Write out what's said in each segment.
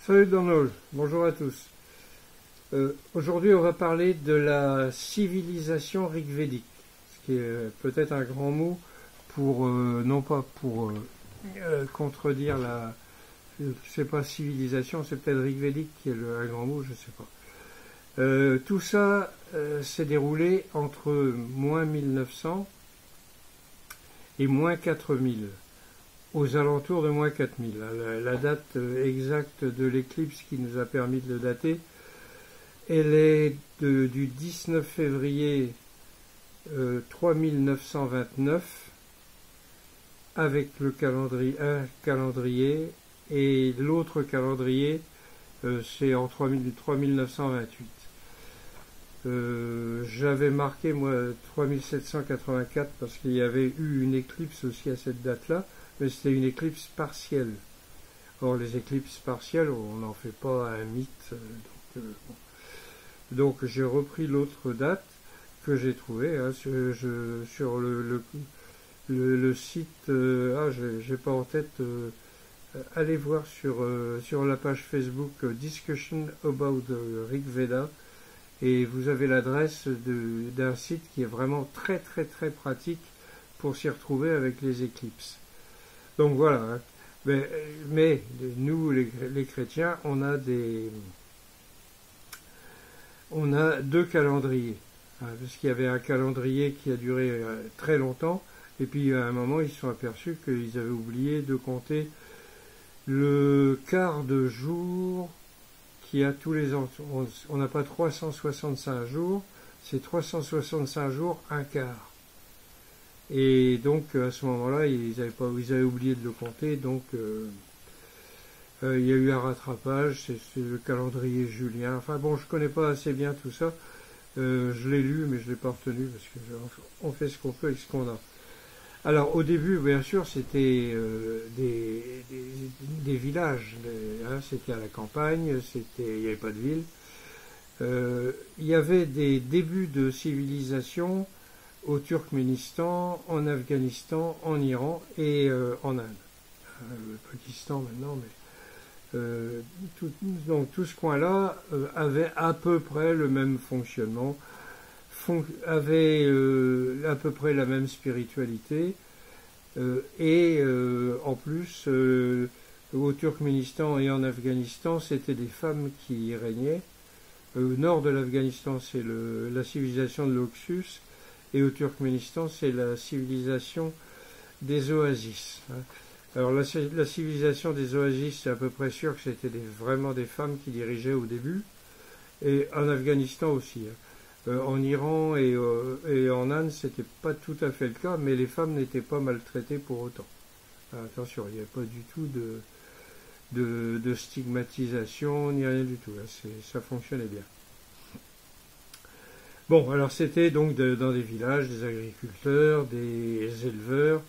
Salut Donald, bonjour à tous. Aujourd'hui, on va parler de la civilisation rigvédique, ce qui est peut-être un grand mot pour, non pas pour contredire la, c'est pas civilisation, c'est peut-être rigvédique qui est un grand mot, je sais pas. Tout ça s'est déroulé entre moins 1900 et moins 4000. Aux alentours de moins 4000. La date exacte de l'éclipse qui nous a permis de le dater, elle est du 19 février 3929 avec le calendrier, un calendrier, et l'autre calendrier c'est en 3928. J'avais marqué moi 3784 parce qu'il y avait eu une éclipse aussi à cette date-là, mais c'était une éclipse partielle. Or, les éclipses partielles, on n'en fait pas un mythe. Donc j'ai repris l'autre date que j'ai trouvée sur le site. J'ai pas en tête. Allez voir sur la page Facebook Discussion about the Rig Veda, et vous avez l'adresse d'un site qui est vraiment très très très pratique pour s'y retrouver avec les éclipses. Donc voilà, hein. Mais nous, les chrétiens, on a deux calendriers, hein, parce qu'il y avait un calendrier qui a duré très longtemps, et puis à un moment, ils se sont aperçus qu'ils avaient oublié de compter le quart de jour qui a tous les ans. On n'a pas 365 jours, c'est 365 jours, un quart. Et donc à ce moment-là, ils avaient oublié de le compter, donc il y a eu un rattrapage, c'est le calendrier julien. Enfin bon, je connais pas assez bien tout ça. Je l'ai lu, mais je l'ai pas retenu parce que on fait ce qu'on peut avec ce qu'on a. Alors au début, bien sûr, c'était des villages, hein, c'était à la campagne, il n'y avait pas de ville. Il y avait des débuts de civilisation au Turkménistan, en Afghanistan, en Iran et en Inde. Le Pakistan maintenant, mais donc tout ce coin-là avait à peu près le même fonctionnement, avait à peu près la même spiritualité, et en plus, au Turkménistan et en Afghanistan, c'était des femmes qui y régnaient. Au nord de l'Afghanistan, c'est la civilisation de l'Oxus, et au Turkménistan, c'est la civilisation des oasis. Alors la civilisation des oasis, c'est à peu près sûr que c'était vraiment des femmes qui dirigeaient au début, et en Afghanistan aussi. En Iran et en Inde, c'était pas tout à fait le cas, mais les femmes n'étaient pas maltraitées pour autant. Attention, il n'y a pas du tout de stigmatisation, ni rien du tout. Ça fonctionnait bien. Bon, alors c'était donc dans des villages, des agriculteurs, des éleveurs,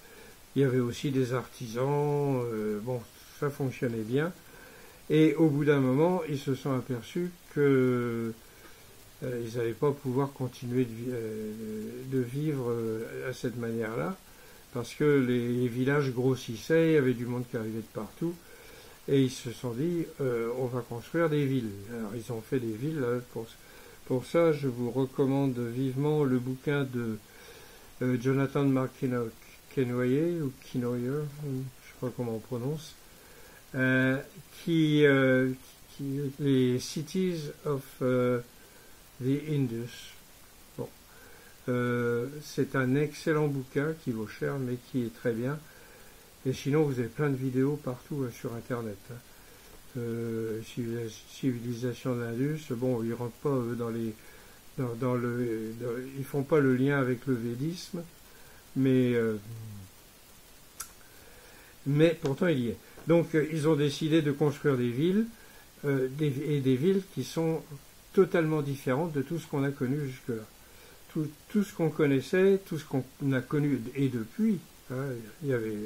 il y avait aussi des artisans, bon, ça fonctionnait bien. Et au bout d'un moment, ils se sont aperçus que ils n'allaient pas pouvoir continuer de vivre à cette manière-là, parce que les villages grossissaient, il y avait du monde qui arrivait de partout, et ils se sont dit, on va construire des villes. Alors ils ont fait des villes. Pour ça, je vous recommande vivement le bouquin de Jonathan Kenway, ou Kenoyer, je ne sais pas comment on prononce, les Cities of the Indus. Bon, c'est un excellent bouquin qui vaut cher, mais qui est très bien. Et sinon, vous avez plein de vidéos partout sur Internet. Civilisation de l'Indus, bon, ils rentrent pas ils font pas le lien avec le védisme, mais pourtant il y est. Donc ils ont décidé de construire des villes, et des villes qui sont totalement différentes de tout ce qu'on a connu jusque-là. Tout ce qu'on connaissait, tout ce qu'on a connu, et depuis, hein, il y avait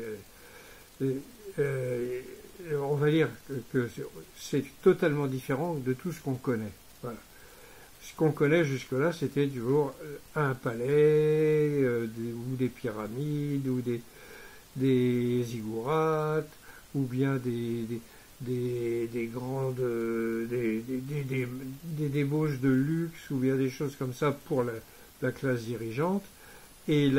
on va dire que c'est totalement différent de tout ce qu'on connaît. Voilà. Ce qu'on connaît jusque-là, c'était toujours un palais, ou des pyramides, ou des ziggourats, ou bien des grandes des débauches de luxe ou bien des choses comme ça pour la classe dirigeante, et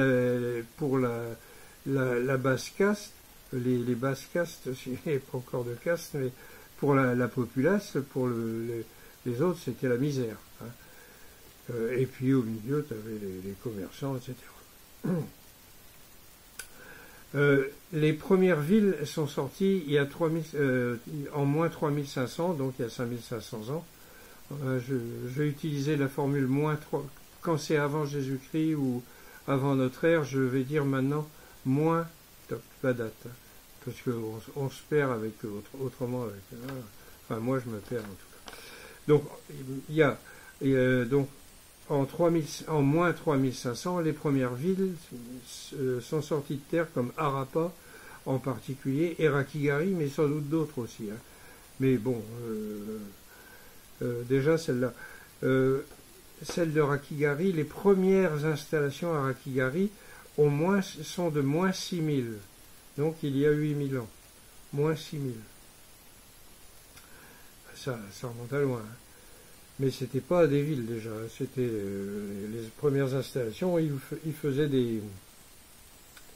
pour la basse caste, les basses castes, il n'y avait pas encore de caste, mais pour la populace, pour les autres, c'était la misère. Hein. Et puis au milieu, tu avais les commerçants, etc. Les premières villes sont sorties il y a en moins 3500, donc il y a 5500 ans. Je vais utiliser la formule moins 3, quand c'est avant Jésus-Christ ou avant notre ère, je vais dire maintenant moins la date, parce qu'on se perd avec autrement. Enfin, moi je me perds en tout cas. Donc, il y a donc en moins 3500, les premières villes sont sorties de terre, comme Harappa en particulier, et Rakhigarhi, mais sans doute d'autres aussi. Hein. Mais bon, déjà celle-là. Celle de Rakhigarhi, les premières installations à Rakhigarhi sont de moins 6000. Donc il y a 8000 ans. Moins 6000. Ça remonte à loin. Hein. Mais c'était pas des villes déjà. C'était les premières installations. Ils faisaient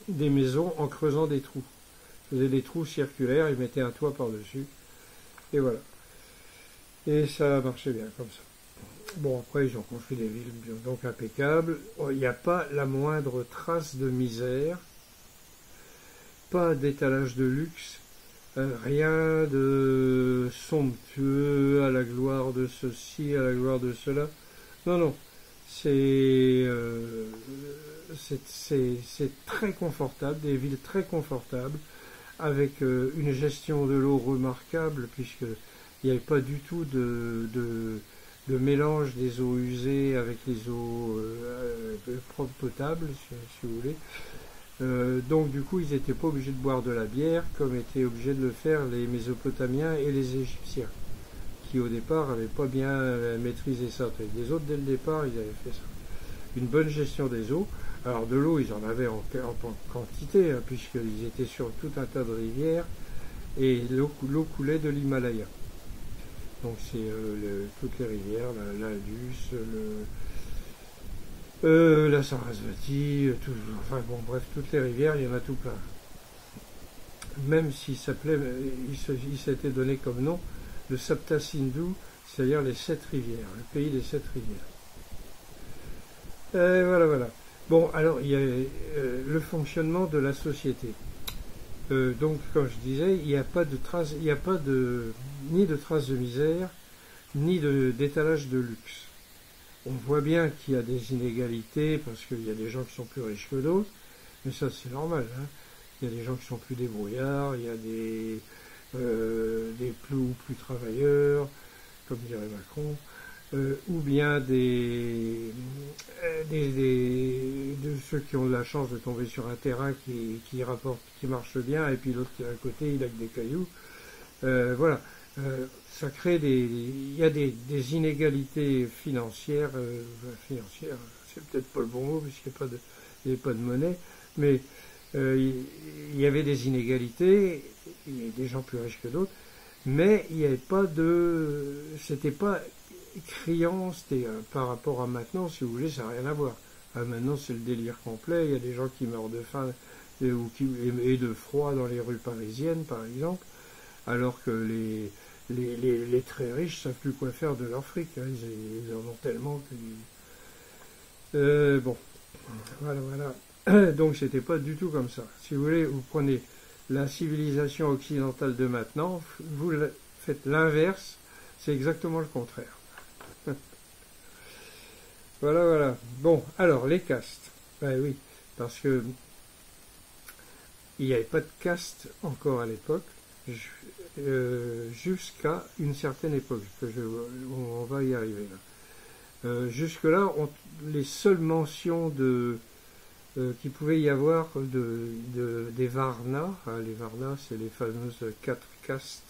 des maisons en creusant des trous. Ils faisaient des trous circulaires, ils mettaient un toit par-dessus. Et voilà. Et ça marchait bien comme ça. Bon, après, ils ont construit des villes donc impeccables. Il n'y a pas la moindre trace de misère, pas d'étalage de luxe, rien de somptueux à la gloire de ceci, à la gloire de cela. Non, non, c'est très confortable, des villes très confortables, avec une gestion de l'eau remarquable, puisqu'il n'y avait pas du tout de mélange des eaux usées avec les eaux propres potables, si vous voulez. Donc du coup, ils n'étaient pas obligés de boire de la bière, comme étaient obligés de le faire les Mésopotamiens et les Égyptiens, qui au départ n'avaient pas bien maîtrisé ça. Les autres, dès le départ, ils avaient fait ça. Une bonne gestion des eaux. Alors de l'eau, ils en avaient en quantité, hein, puisqu'ils étaient sur tout un tas de rivières, et l'eau coulait de l'Himalaya. Donc c'est toutes les rivières, l'Indus, la Sarasvati, enfin bon bref, toutes les rivières, il y en a tout plein. Même s'il s'appelait, il s'était donné comme nom le Sapta Sindhu, c'est-à-dire les 7 rivières, le pays des 7 rivières. Voilà, voilà. Bon, alors il y a le fonctionnement de la société. Donc, comme je disais, il n'y a pas de trace, il n'y a pas ni de traces de misère, ni d'étalage de luxe. On voit bien qu'il y a des inégalités parce qu'il y a des gens qui sont plus riches que d'autres, mais ça c'est normal. Hein. Il y a des gens qui sont plus débrouillards, il y a des plus travailleurs, comme dirait Macron, ou bien de ceux qui ont la chance de tomber sur un terrain qui rapporte, qui marche bien, et puis l'autre qui est à côté, il a que des cailloux. Voilà. Ça crée il y a des inégalités financières, c'est peut-être pas le bon mot puisqu'il n'y avait pas de monnaie, mais il y avait des inégalités, il y avait des gens plus riches que d'autres, mais il n'y avait pas c'était pas criant, c'était par rapport à maintenant, si vous voulez, ça n'a rien à voir. Maintenant c'est le délire complet, il y a des gens qui meurent de faim et de froid dans les rues parisiennes par exemple, alors que les très riches ne savent plus quoi faire de leur fric. Hein. Ils en ont tellement que... bon, voilà, voilà. Donc c'était pas du tout comme ça. Si vous voulez, vous prenez la civilisation occidentale de maintenant, vous faites l'inverse, c'est exactement le contraire. Voilà, voilà. Bon, alors, les castes. Ben oui, parce que il n'y avait pas de caste encore à l'époque, jusqu'à une certaine époque, on va y arriver là. Jusque-là, les seules mentions qu'il pouvait y avoir des Varnas, hein, les Varnas, c'est les fameuses 4 castes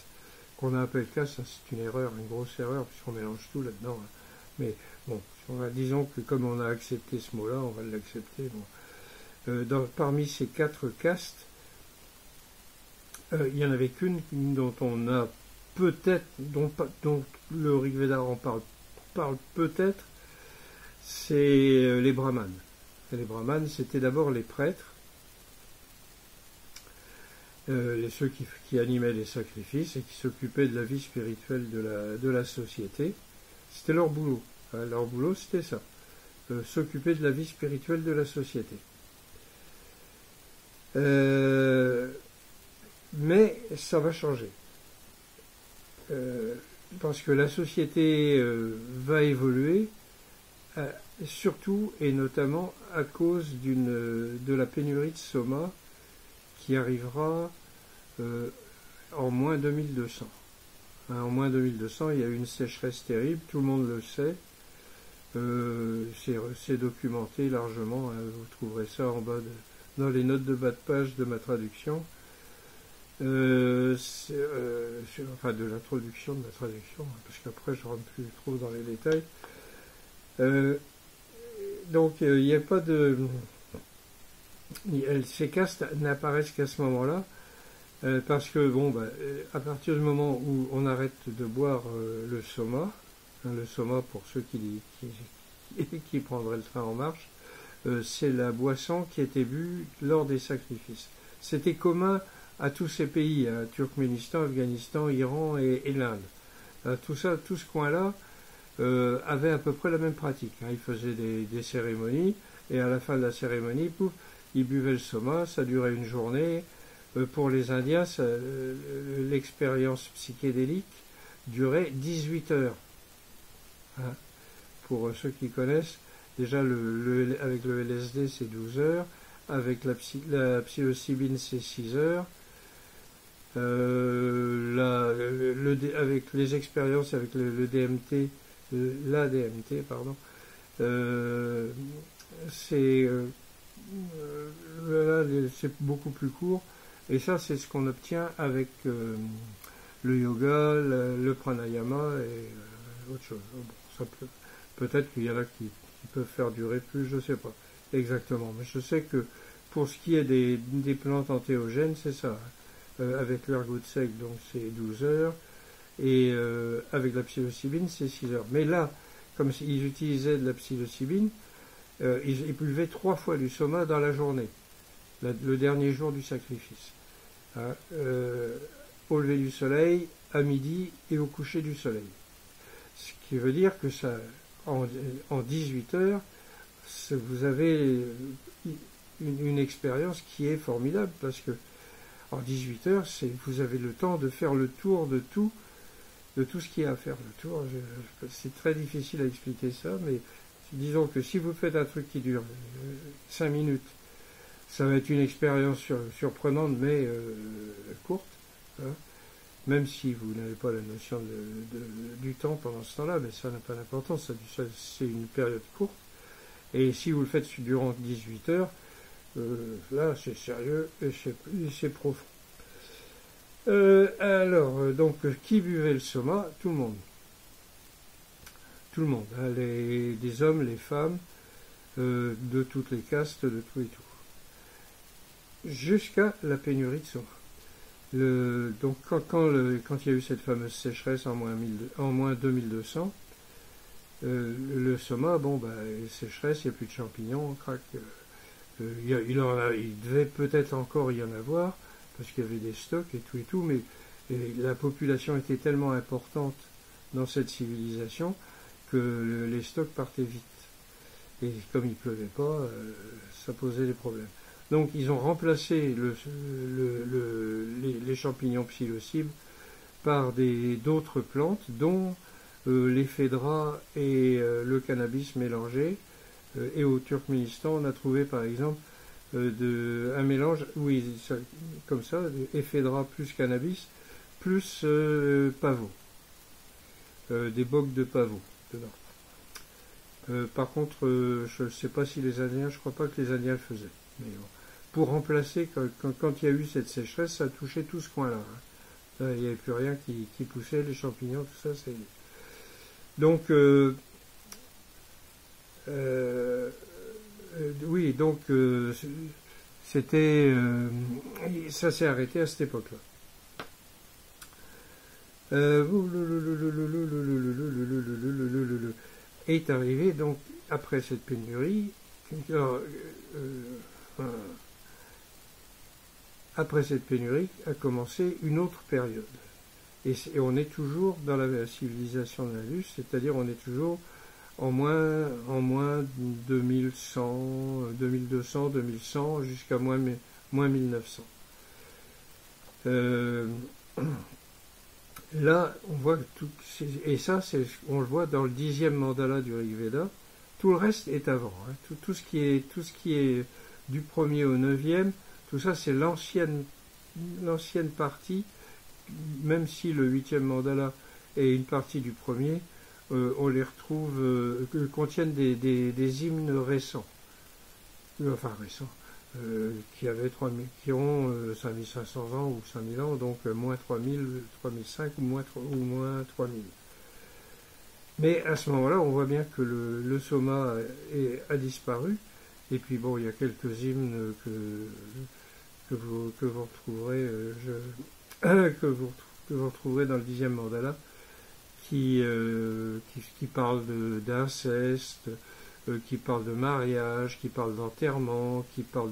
qu'on appelle castes, hein, c'est une erreur, une grosse erreur, puisqu'on mélange tout là-dedans. Hein. Mais bon, disons que comme on a accepté ce mot-là, on va l'accepter. Bon. Parmi ces 4 castes, il n'y en avait qu'une dont on a peut-être, dont le Rig Veda en parle peut-être, c'est les brahmanes. Et les brahmanes, c'était d'abord les prêtres, ceux qui animaient les sacrifices et qui s'occupaient de la vie spirituelle de la société. C'était leur boulot. Leur boulot, c'était ça. S'occuper de la vie spirituelle de la société. Mais ça va changer. Parce que la société va évoluer, surtout et notamment à cause de la pénurie de soma qui arrivera en moins 2200. En moins 2200, il y a eu une sécheresse terrible, tout le monde le sait. C'est documenté largement, hein, vous trouverez ça en bas dans les notes de bas de page de ma traduction. Enfin, de l'introduction de ma traduction, parce qu'après je rentre plus trop dans les détails. Donc il n'y a pas de... Ces castes n'apparaissent qu'à ce moment-là, parce que, bon, à partir du moment où on arrête de boire le soma, le soma pour ceux qui prendraient le train en marche, c'est la boisson qui était bue lors des sacrifices. C'était commun à tous ces pays, à Turkménistan, Afghanistan, Iran et l'Inde. Tout ce coin-là avait à peu près la même pratique. Ils faisaient des cérémonies, et à la fin de la cérémonie, pouf, ils buvaient le soma, ça durait une journée. Pour les Indiens, l'expérience psychédélique durait 18 heures. Hein. Pour ceux qui connaissent, déjà avec le LSD c'est 12 heures, avec la psilocybine c'est 6 heures, avec les expériences avec le DMT, la DMT, pardon, c'est beaucoup plus court, et ça c'est ce qu'on obtient avec le yoga, le pranayama et autre chose. Bon, peut-être qu'il y en a qui peuvent faire durer plus, je ne sais pas exactement, mais je sais que pour ce qui est des plantes entéogènes, c'est ça. Avec l'ergot sec, donc c'est 12 heures, et avec la psilocybine, c'est 6 heures. Mais là, comme ils utilisaient de la psilocybine, ils buvaient 3 fois du soma dans la journée, le dernier jour du sacrifice. Hein, au lever du soleil, à midi et au coucher du soleil. Ce qui veut dire que ça, en 18 heures, vous avez une expérience qui est formidable, parce que en 18 heures, vous avez le temps de faire le tour de tout ce qu'il y a à faire. Le tour, c'est très difficile à expliquer ça, mais disons que si vous faites un truc qui dure 5 minutes, ça va être une expérience surprenante, mais courte. Hein. Même si vous n'avez pas la notion du temps pendant ce temps-là, mais ça n'a pas d'importance, c'est une période courte. Et si vous le faites durant 18 heures, là c'est sérieux et c'est profond. Donc, qui buvait le soma? Tout le monde. Tout le monde. Hein, des hommes, les femmes, de toutes les castes, de tout et tout. Jusqu'à la pénurie de soma. Donc quand il y a eu cette fameuse sécheresse en moins 2200, le soma, sécheresse, il n'y a plus de champignons, on craque. Il devait peut-être encore y en avoir, parce qu'il y avait des stocks et tout, mais la population était tellement importante dans cette civilisation que les stocks partaient vite. Et comme il ne pleuvait pas, ça posait des problèmes. Donc ils ont remplacé les champignons psilocybes par d'autres plantes, dont l'éphédra et le cannabis mélangés. Et au Turkménistan, on a trouvé par exemple un mélange, oui, comme ça, éphédra plus cannabis, plus pavot, des bocs de pavot dedans. Par contre, je ne sais pas si les Indiens, je crois pas que les Indiens le faisaient. Mais bon. Pour remplacer, quand il y a eu cette sécheresse, ça a touché tout ce coin-là. Hein. Il n'y avait plus rien qui poussait, les champignons, tout ça. Donc, oui, donc, c'était... ça s'est arrêté à cette époque-là. Est arrivé donc après cette pénurie. Après cette pénurie a commencé une autre période. Et on est toujours dans la civilisation de l'Indus, c'est-à-dire on est toujours en moins 2100, 2200, 2100, jusqu'à moins 1900. Là, on voit tout, et ça, on le voit dans le 10e mandala du Rig Veda. Tout le reste est avant. Hein. Tout ce qui est du 1er au 9e, tout ça, c'est l'ancienne partie. Même si le 8e mandala est une partie du 1er, on les retrouve, contiennent des hymnes récents. Enfin récents. Qui ont 5500 ans ou 5000 ans, donc moins 3000, 3005 ou moins 3000. Mais à ce moment-là, on voit bien que le soma a disparu, et puis bon, il y a quelques hymnes que vous retrouverez, que vous retrouverez dans le 10e mandala, qui parlent d'inceste, qui parle de mariage, qui parle d'enterrement, qui parle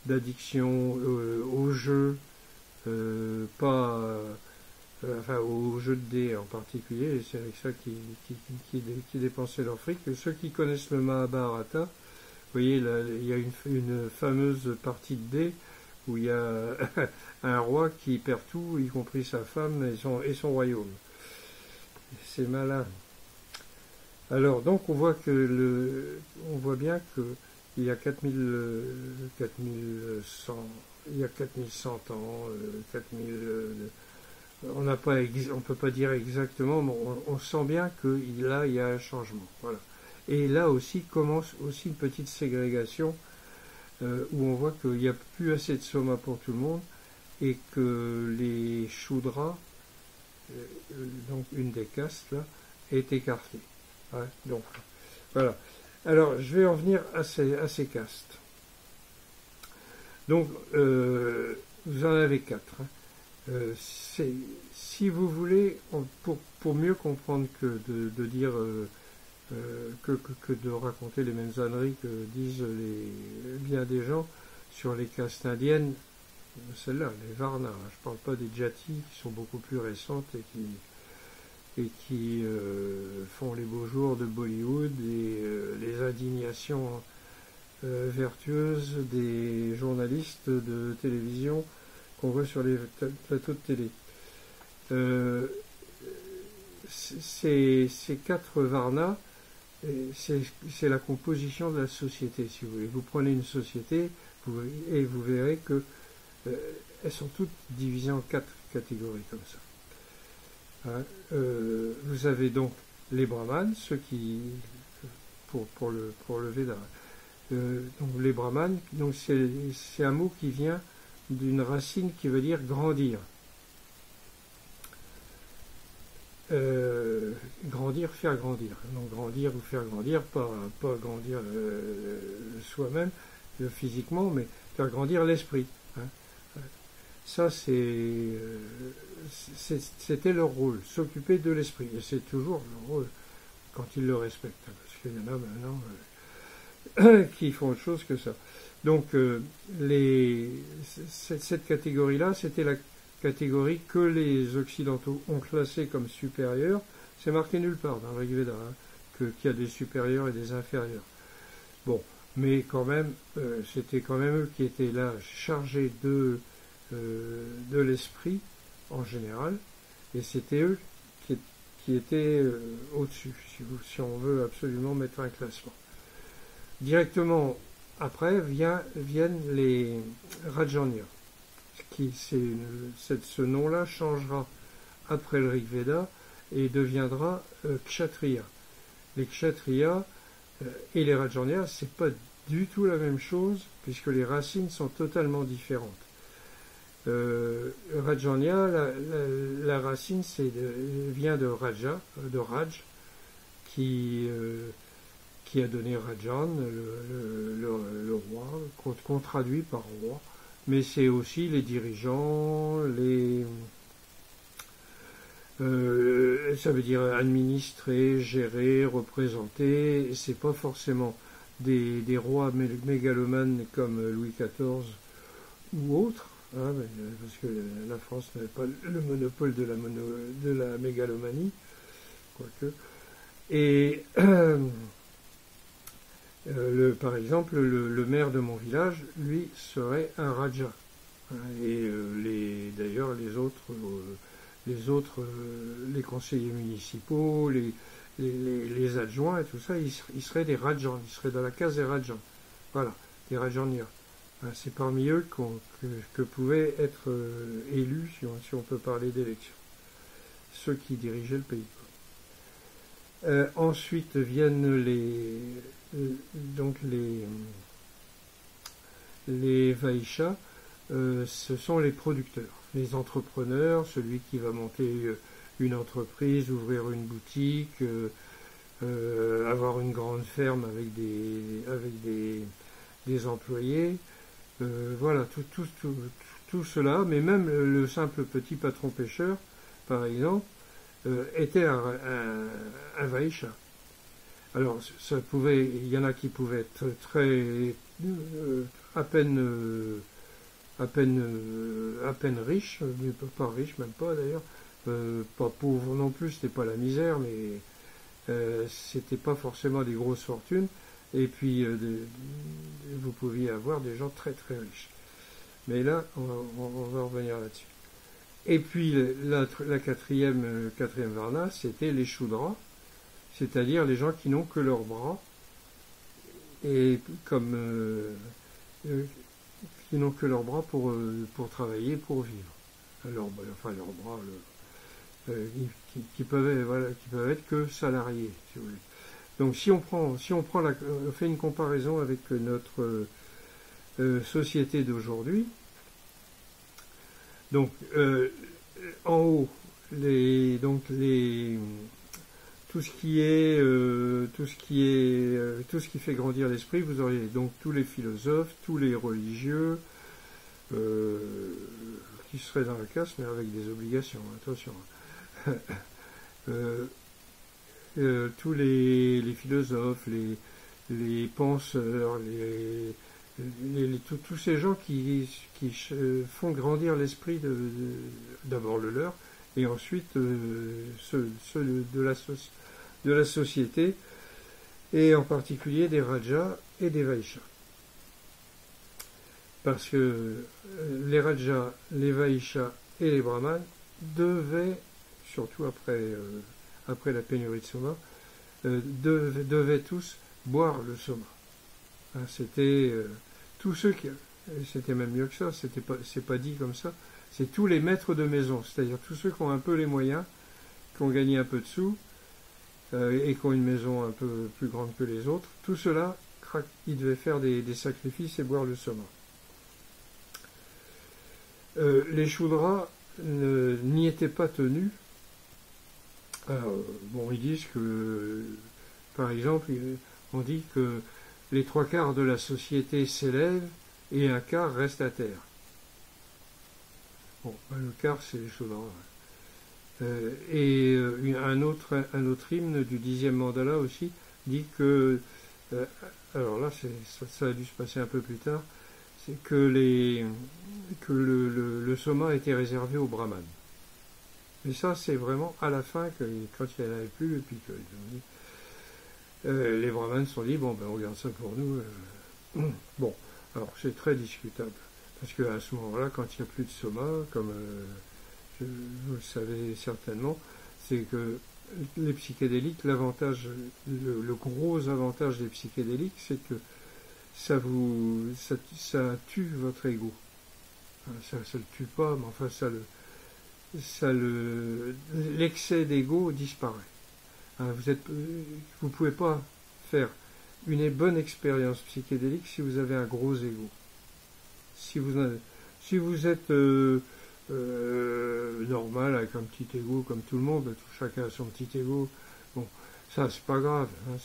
d'addiction au jeu, au jeu de dés en particulier, et c'est avec ça qui dépensaient leur fric. Et ceux qui connaissent le Mahabharata, vous voyez, là, il y a une fameuse partie de dés où il y a un roi qui perd tout, y compris sa femme et son royaume. C'est malin. Alors, donc, on voit bien qu'il y a 4100 ans, 4000, on peut pas dire exactement, mais on sent bien que là, il y a un changement. Voilà. Et là aussi commence aussi une petite ségrégation où on voit qu'il n'y a plus assez de soma pour tout le monde et que les Shudras, donc une des castes là, est écartée. Ouais, donc, voilà. Alors, je vais en venir à ces castes. Donc, vous en avez 4. Hein. Si vous voulez, pour mieux comprendre que de dire que de raconter les mêmes âneries que disent bien des gens sur les castes indiennes, celles-là, les Varnas. Je ne parle pas des Jati qui sont beaucoup plus récentes et qui font les beaux jours de Bollywood et les indignations vertueuses des journalistes de télévision qu'on voit sur les plateaux de télé. Ces 4 Varnas, c'est la composition de la société, si vous voulez. Vous prenez une société et vous verrez que elles sont toutes divisées en 4 catégories comme ça. Hein, vous avez donc les brahmanes, ceux qui pour le Veda. Donc les brahmanes, donc c'est un mot qui vient d'une racine qui veut dire grandir. Grandir, faire grandir. Donc grandir ou faire grandir, pas grandir soi-même physiquement, mais faire grandir l'esprit. Hein. Ça, c'était leur rôle, s'occuper de l'esprit. Et c'est toujours leur rôle quand ils le respectent. Hein, parce qu'il y en a maintenant qui font autre chose que ça. Donc, cette catégorie-là, c'était la catégorie que les Occidentaux ont classée comme supérieure. C'est marqué nulle part dans le Rig Veda, hein, qu'il y a des supérieurs et des inférieurs. Bon, mais quand même, c'était quand même eux qui étaient là, chargés de l'esprit en général, et c'était eux qui étaient au-dessus, si on veut absolument mettre un classement. Directement après viennent les Rajanya. Ce nom-là changera après le Rig Veda et deviendra Kshatriya. Les Kshatriyas et les Rajanya, c'est pas du tout la même chose, puisque les racines sont totalement différentes. Rajanya, la racine vient de Raja, de Raj, qui a donné Rajan, le roi, qu'on traduit par roi, mais c'est aussi les dirigeants, Ça veut dire administrer, gérer, représenter. C'est pas forcément des rois mégalomanes comme Louis XIV ou autres, hein, parce que la France n'avait pas le monopole de la mégalomanie, quoique. Et par exemple, le maire de mon village, lui, serait un Raja. Hein, et d'ailleurs, les conseillers municipaux, les adjoints et tout ça, ils seraient des Rajans, ils seraient dans la case des Rajans. Voilà, des Rajanias. Hein, c'est parmi eux que pouvaient être élus, si on peut parler d'élection, ceux qui dirigeaient le pays. Ensuite viennent les Vaishas, ce sont les producteurs, les entrepreneurs, celui qui va monter une entreprise, ouvrir une boutique, avoir une grande ferme avec des employés, voilà, tout cela, mais même le simple petit patron pêcheur, par exemple, était un Vaisha. Alors, il y en a qui pouvaient être très, à peine riches, mais pas riches, même pas d'ailleurs, pas pauvres non plus, c'était pas la misère, mais c'était pas forcément des grosses fortunes, et puis vous pouviez avoir des gens très très riches. Mais là, on va revenir là-dessus. Et puis la quatrième varna, c'était les Shudras, c'est-à-dire les gens qui n'ont que leurs bras, et qui n'ont que leurs bras pour travailler, pour vivre. Leurs bras, qui peuvent être que salariés, si vous voulez. Donc si on fait une comparaison avec notre société d'aujourd'hui, donc en haut, tout ce qui fait grandir l'esprit, vous auriez donc tous les philosophes, tous les religieux, qui seraient dans la caste, mais avec des obligations, attention. Tous les philosophes, les penseurs, tous ces gens qui font grandir l'esprit d'abord le leur, et ensuite ceux de la société, et en particulier des Rajas et des Vaishas. Parce que les Rajas, les Vaishas et les Brahmanes devaient, surtout après la pénurie de soma, devaient tous boire le soma. Hein, c'était tous ceux qui... C'était même mieux que ça, c'est pas dit comme ça, c'est tous les maîtres de maison, c'est-à-dire tous ceux qui ont un peu les moyens, qui ont gagné un peu de sous, et qui ont une maison un peu plus grande que les autres, tout cela, ils devaient faire des sacrifices et boire le soma. Les Shudras n'y étaient pas tenus. Alors, bon, ils disent que, par exemple, on dit que les 3/4 de la société s'élèvent et un quart reste à terre. Bon, le quart, c'est les Shudras. Et un autre hymne du 10e mandala aussi dit que, alors là, ça a dû se passer un peu plus tard, c'est que le soma était réservé aux brahmanes. Mais ça, c'est vraiment à la fin, quand il n'y en avait plus, et puis que les brahmanes se sont dit, bon, ben on garde ça pour nous. Bon, alors c'est très discutable, parce qu'à ce moment-là, quand il n'y a plus de soma, comme vous le savez certainement, c'est que les psychédéliques, le gros avantage des psychédéliques, c'est que ça tue votre ego. Ça le tue pas, mais enfin l'excès d'ego disparaît. Vous pouvez pas faire une bonne expérience psychédélique si vous avez un gros ego. Si vous êtes normal, avec un petit ego comme tout le monde, chacun a son petit ego, bon, ça c'est pas grave, hein,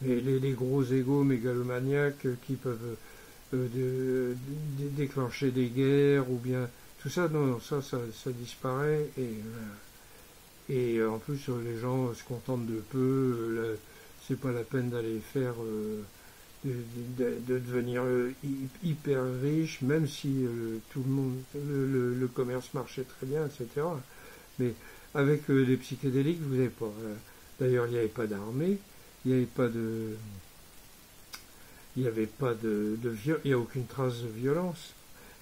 les gros égos mégalomaniaques qui peuvent déclencher des guerres, ou bien tout ça, non, ça disparaît, et Et en plus, les gens se contentent de peu. C'est pas la peine d'aller faire, de devenir hyper riche, même si tout le monde, le commerce marchait très bien, etc. Mais avec les psychédéliques, vous n'avez pas. D'ailleurs, il n'y avait pas d'armée, il n'y avait pas de, il n'y avait pas il n'y a aucune trace de violence,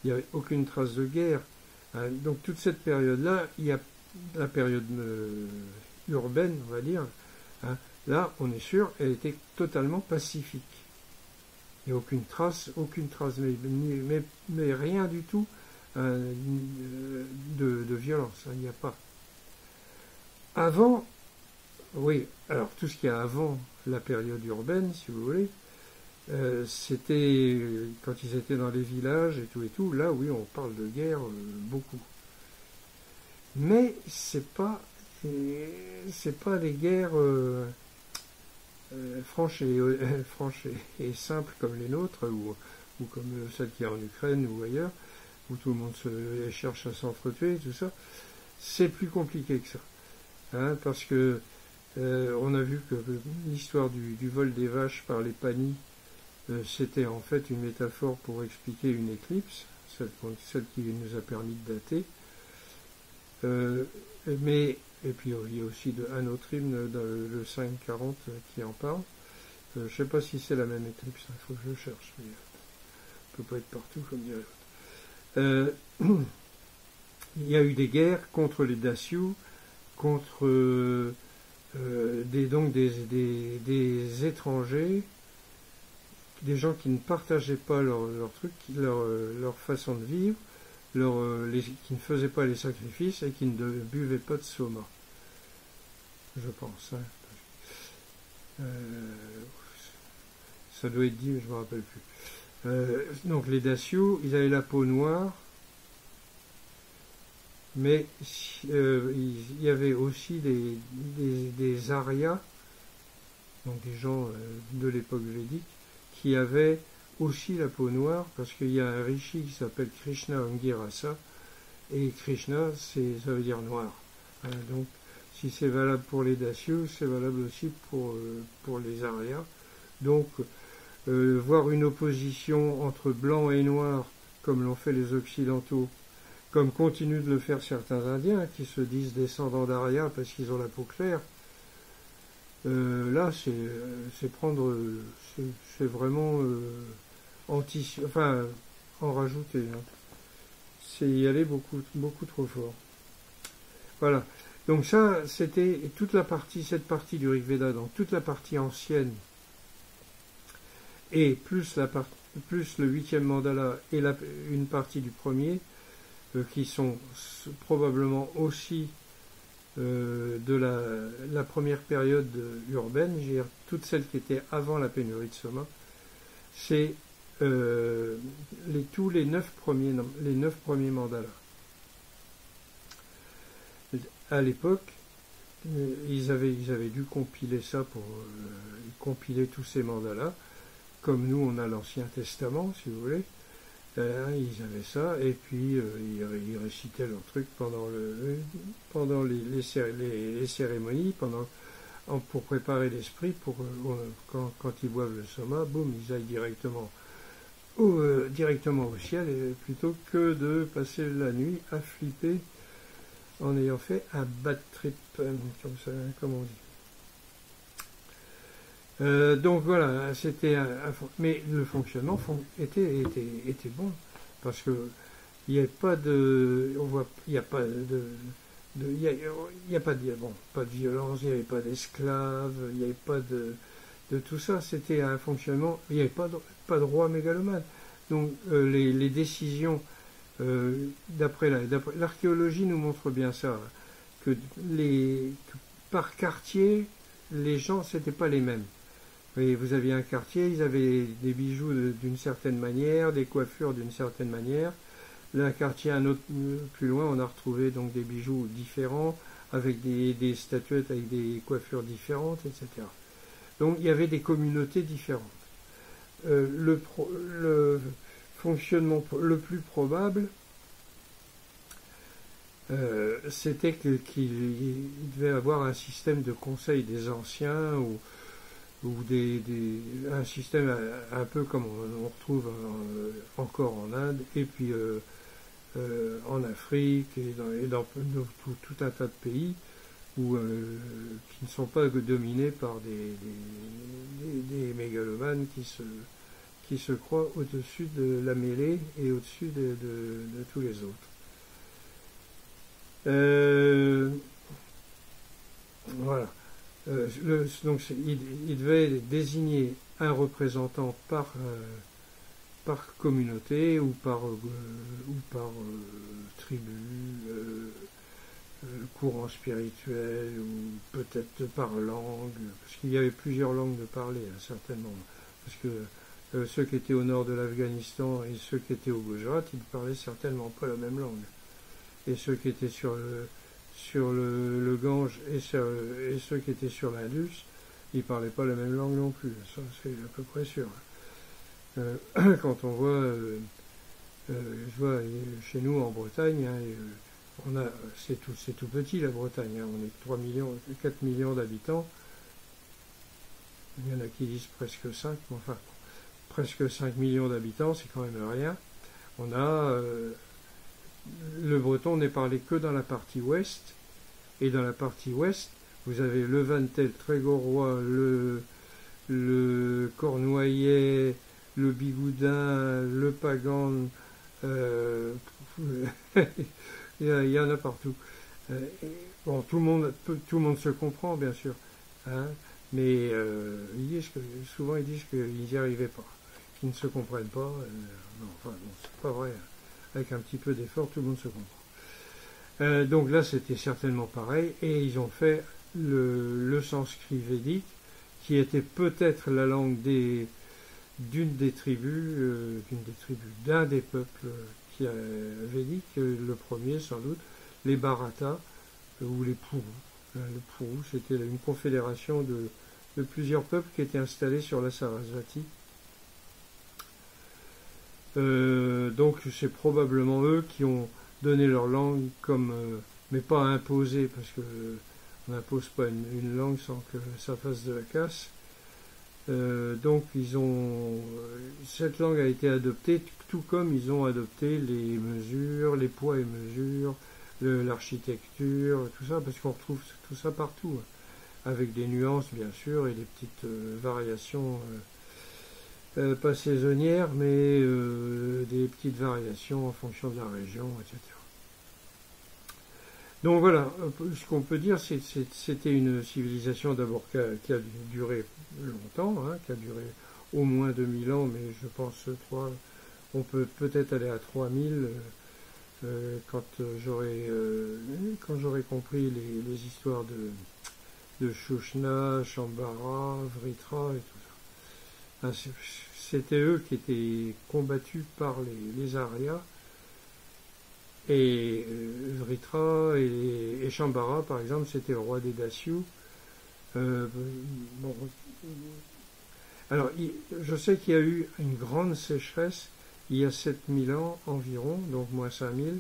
il n'y avait aucune trace de guerre. Hein. Donc toute cette période-là, il y a la période urbaine, on va dire. Hein. Là, on est sûr, elle était totalement pacifique. Il n'y a aucune trace, mais rien du tout de violence. Hein, il n'y a pas. Avant, oui, alors tout ce qu'il y a avant la période urbaine, si vous voulez, c'était quand ils étaient dans les villages et tout, là oui, on parle de guerre beaucoup. Mais c'est pas des guerres franches et simples comme les nôtres, ou comme celle qui est en Ukraine ou ailleurs, où tout le monde cherche à s'entretuer, tout ça. C'est plus compliqué que ça. Hein, parce que on a vu que l'histoire du vol des vaches par les panis, c'était en fait une métaphore pour expliquer une éclipse, celle qui nous a permis de dater. Et puis il y a aussi un autre hymne, le 540, qui en parle. Je ne sais pas si c'est la même éclipse, il faut que je cherche, mais on ne peut pas être partout, comme dirait l'autre. Il y a eu des guerres contre les Dacious, contre des étrangers, des gens qui ne partageaient pas leur truc, leur façon de vivre, qui ne faisaient pas les sacrifices et qui ne buvaient pas de soma, je pense. Hein. Ça doit être dit, mais je ne me rappelle plus. Donc les Dacious, ils avaient la peau noire, mais il y avait aussi des Aryas, donc des gens de l'époque védique, qui avaient aussi la peau noire, parce qu'il y a un rishi qui s'appelle Krishna Angirasa, et Krishna, ça veut dire noir. Hein, donc, si c'est valable pour les Dacious, c'est valable aussi pour les Aryas. Donc, voir une opposition entre blanc et noir, comme l'ont fait les Occidentaux, comme continuent de le faire certains Indiens, qui se disent descendants d'Arya parce qu'ils ont la peau claire, là, c'est vraiment en rajouter. Hein. C'est y aller beaucoup, beaucoup trop fort. Voilà. Donc ça, c'était cette partie du Rig Veda, donc toute la partie ancienne, et plus le 8e mandala et une partie du premier, qui sont probablement aussi de la première période urbaine, je veux dire, toutes celles qui étaient avant la pénurie de soma, c'est tous les 9 premiers mandalas. À l'époque, ils avaient dû compiler ça pour compiler tous ces mandalas, comme nous on a l'Ancien Testament, si vous voulez. Ils avaient ça, et puis ils récitaient leur truc pendant les cérémonies, pour préparer l'esprit, pour quand ils boivent le soma, boum, ils aillent directement au ciel, plutôt que de passer la nuit à flipper en ayant fait un bad trip, comme on dit. Donc voilà, mais le fonctionnement était bon, parce que il n'y avait pas de, il n'y a pas pas de violence, il n'y avait pas d'esclaves, il n'y avait pas de tout ça. C'était un fonctionnement, il n'y avait pas de roi mégalomane. Donc les décisions, d'après l'archéologie nous montre bien ça, que par quartier, les gens c'était pas les mêmes. Vous aviez un quartier, ils avaient des bijoux d'une certaine manière, des coiffures d'une certaine manière. Là, un quartier un autre plus loin, on a retrouvé donc des bijoux différents, avec des statuettes avec des coiffures différentes, etc. Donc il y avait des communautés différentes. Le fonctionnement le plus probable, c'était qu'il devait avoir un système de conseil des anciens ou un système un peu comme on retrouve encore en Inde et puis en Afrique et dans tout un tas de pays où, qui ne sont pas dominés par des mégalomanes qui se croient au-dessus de la mêlée et au-dessus de tous les autres. Voilà. Donc il devait désigner un représentant par communauté ou par tribu, courant spirituel ou peut-être par langue, parce qu'il y avait plusieurs langues de parler, hein, certainement. Parce que ceux qui étaient au nord de l'Afghanistan et ceux qui étaient au Gujarat, ils ne parlaient certainement pas la même langue. Et ceux qui étaient sur le Gange et ceux qui étaient sur l'Indus, ils ne parlaient pas la même langue non plus. Ça, c'est à peu près sûr. Quand on voit, je vois chez nous en Bretagne, hein, c'est tout petit la Bretagne, hein, on est 3 millions, 4 millions d'habitants. Il y en a qui disent presque 5, mais enfin, presque 5 millions d'habitants, c'est quand même rien. On a le breton n'est parlé que dans la partie ouest, et dans la partie ouest, vous avez le Ventel, Trégorois, le Cornouaillais, le Bigoudin, le Pagan, il y en a partout. Bon, tout le monde se comprend, bien sûr, hein, mais souvent ils disent qu'ils n'y arrivaient pas, qu'ils ne se comprennent pas. Non, enfin, non, c'est pas vrai. Avec un petit peu d'effort, tout le monde se comprend. Donc là, c'était certainement pareil, et ils ont fait le sanskrit védique, qui était peut-être la langue d'une des tribus, d'un des peuples védiques, le premier sans doute, les Bharata ou les Purus. Le Puru, c'était une confédération de plusieurs peuples qui étaient installés sur la Sarasvati. Donc c'est probablement eux qui ont donné leur langue mais pas imposé, parce que on n'impose pas une langue sans que ça fasse de la casse. Donc cette langue a été adoptée, tout comme ils ont adopté les mesures, les poids et mesures, l'architecture, tout ça, parce qu'on retrouve tout ça partout, avec des nuances bien sûr et des petites variations. Pas saisonnières, mais des petites variations en fonction de la région, etc. Donc voilà, ce qu'on peut dire, c'était une civilisation d'abord qui a duré longtemps, hein, qui a duré au moins 2000 ans, mais je pense on peut peut-être aller à 3000 quand j'aurai compris les histoires de Shushna, Shambhara, Vritra et tout ça. C'était eux qui étaient combattus par les Aryas, et Vritra et Shambhara, par exemple, c'était le roi des Dasyus. Bon, alors, je sais qu'il y a eu une grande sécheresse il y a 7000 ans environ, donc moins 5000.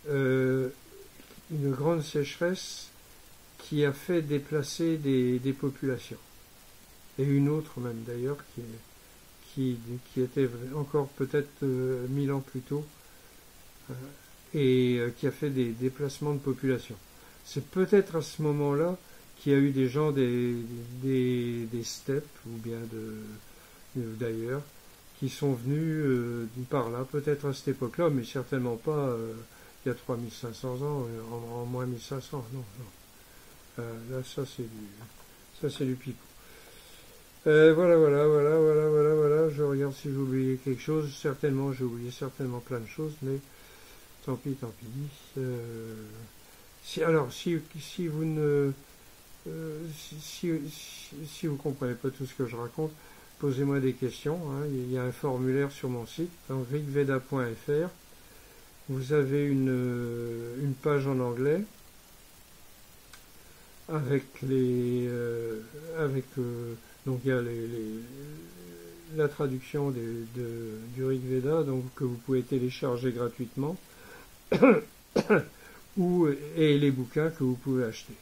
Une grande sécheresse qui a fait déplacer des populations. Et une autre même d'ailleurs qui était encore peut-être 1000 ans plus tôt et qui a fait des déplacements de population. C'est peut-être à ce moment-là qu'il y a eu des gens des steppes ou bien d'ailleurs qui sont venus par là, peut-être à cette époque-là, mais certainement pas il y a 3500 ans, en moins 1500, non. Là, ça c'est du pipeau. Voilà. Je regarde si j'ai oublié quelque chose. Certainement, j'ai oublié certainement plein de choses, mais tant pis. Si vous ne, si vous comprenez pas tout ce que je raconte, posez-moi des questions. Hein. Il y a un formulaire sur mon site, donc rigveda.fr. Vous avez une page en anglais avec donc il y a la traduction du Rig Veda, donc que vous pouvez télécharger gratuitement. et les bouquins que vous pouvez acheter.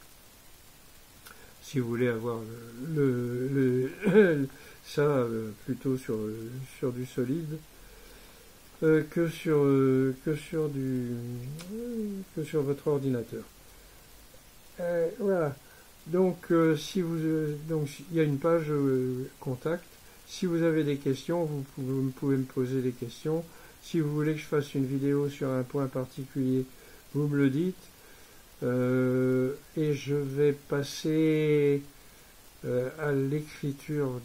Si vous voulez avoir ça plutôt sur du solide que sur votre ordinateur. Voilà. Donc donc il y a une page contact. Si vous avez des questions, vous pouvez me poser des questions. Si vous voulez que je fasse une vidéo sur un point particulier, vous me le dites. Et je vais passer à l'écriture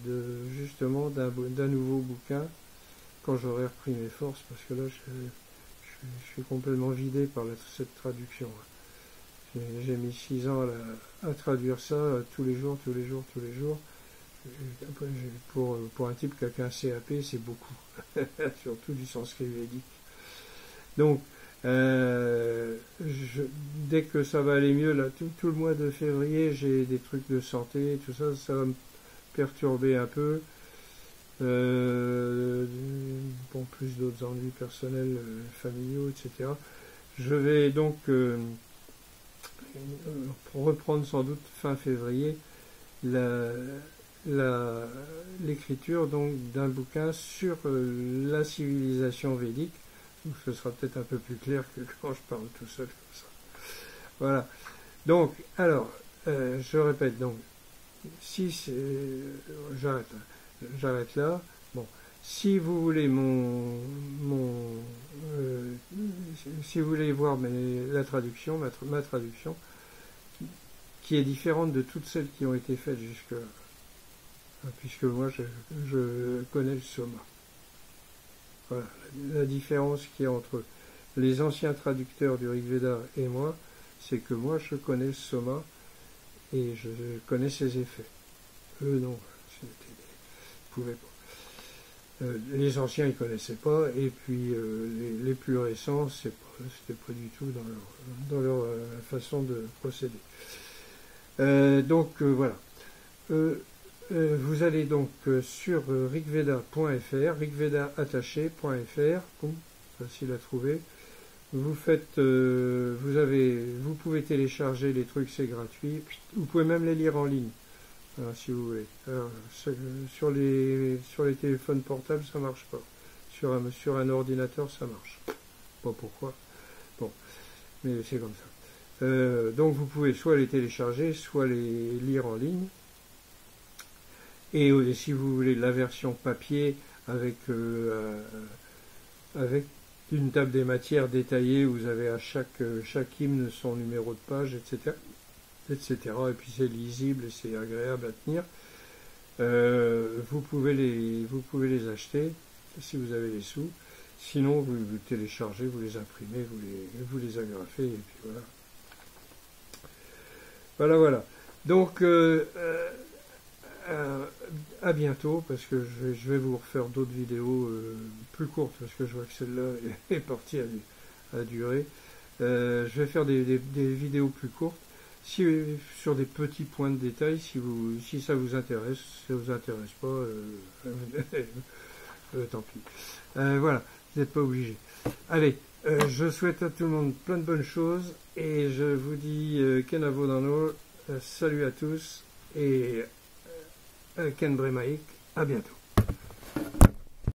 justement d'un nouveau bouquin quand j'aurai repris mes forces, parce que là je suis complètement vidé par cette traduction. J'ai mis 6 ans à traduire ça tous les jours. Pour un type qui a qu'un CAP, c'est beaucoup, surtout du sanskrit védique. Donc, dès que ça va aller mieux, là, tout le mois de février, j'ai des trucs de santé, tout ça, ça va me perturber un peu. Plus d'autres ennuis personnels, familiaux, etc. Je vais donc reprendre sans doute fin février l'écriture donc d'un bouquin sur la civilisation védique. Donc, ce sera peut-être un peu plus clair que quand je parle tout seul comme ça. Voilà. Donc, alors, je répète donc, si j'arrête là. Bon, si vous voulez si vous voulez voir la traduction, ma traduction, qui est différente de toutes celles qui ont été faites jusque-là, puisque moi je connais le Soma. Voilà, la différence qu'il y a entre les anciens traducteurs du Rig Veda et moi, c'est que moi je connais le Soma et je connais ses effets. Eux non, ils pouvaient pas. Les anciens ils connaissaient pas, et puis les plus récents c'était pas du tout dans leur façon de procéder. Voilà. Vous allez donc sur rigveda.fr, rigvedaattaché.fr, facile à trouver. Vous pouvez télécharger les trucs, c'est gratuit. Vous pouvez même les lire en ligne, si vous voulez. Alors, sur les téléphones portables, ça marche pas. Sur un ordinateur, ça marche. Pas pourquoi. Bon, mais c'est comme ça. Donc vous pouvez soit les télécharger, soit les lire en ligne. Et si vous voulez la version papier avec une table des matières détaillée, vous avez à chaque hymne son numéro de page, etc. Et puis c'est lisible et c'est agréable à tenir. Vous pouvez les acheter si vous avez les sous. Sinon, vous téléchargez, vous les imprimez, vous les agrafez, et puis voilà. Voilà. Donc, à bientôt, parce que je vais vous refaire d'autres vidéos plus courtes, parce que je vois que celle-là est partie à durer. Je vais faire des vidéos plus courtes, sur des petits points de détail, si ça vous intéresse. Si ça vous intéresse pas, tant pis. Voilà, vous n'êtes pas obligé. Allez, je souhaite à tout le monde plein de bonnes choses, et je vous dis Kenavo Dano, salut à tous, et Ken Bremaik, à bientôt.